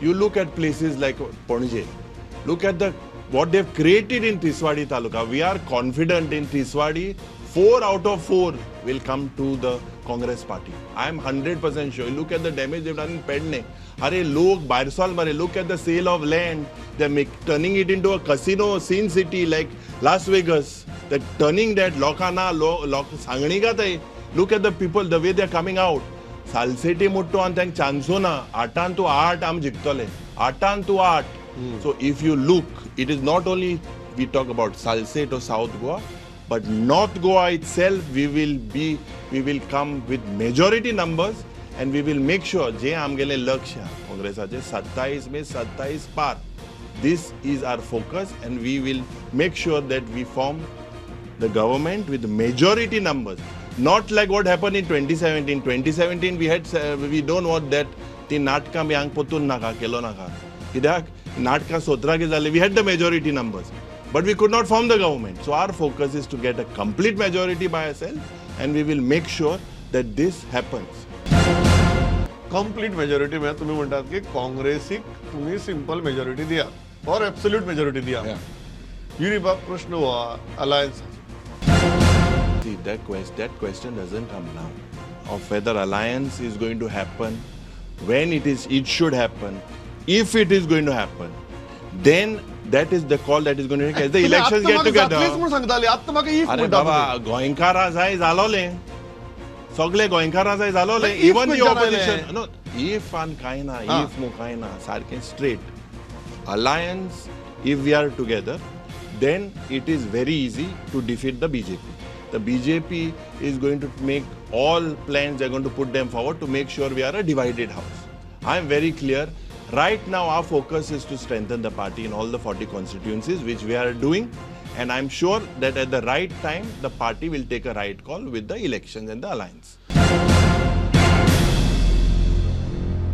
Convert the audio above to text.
You look at places like Panaji. Look at what they've created in Tiswadi Taluka. We are confident in Tiswadi. 4 out of 4 will come to the Congress party. I am 100% sure. Look at the damage they've done in Pedne. Look at the sale of land. They're turning it into a casino scene city like Las Vegas. They're turning that Lokana, look at the people, the way they're coming out. Salseti mutto and thank chansona. Atan to art am jiktole. Atan to art. So if you look, it is not only we talk about Salset or South Goa, but North Goa itself, we will come with majority numbers and we will make sure je amgele laksha Congress aje 27 mein 27 par. This is our focus and we will make sure that we form the government with majority numbers. Not like what happened in 2017. 2017 we don't want that the natka me ang potun naka kelo naka. Kidak natka sotra ke zale. We had the majority numbers. But we could not form the government. So our focus is to get a complete majority by ourselves and we will make sure that this happens. Complete majority में तुम्ही म्हणतात की काँग्रेसिक तुम्ही simple majority दिया और absolute majority दिया. युनिबाब प्रश्न हुआ alliance. See, that question doesn't come now. Of whether alliance is going to happen, when it should happen, if it is going to happen, then that is the call that is going to take as the elections get together. अरे बाबा गोंयकारा जाय जालोले सगळे गोंयकारा जाय जालोले even the opposition. No, if and kaina, if mo kaina, sarke straight. Alliance, if we are together, then it is very easy to defeat the BJP. The BJP is going to make all plans, they're going to put them forward to make sure we are a divided house. I am very clear. Right now, our focus is to strengthen the party in all the 40 constituencies, which we are doing. And I'm sure that at the right time, the party will take a right call with the elections and the alliance.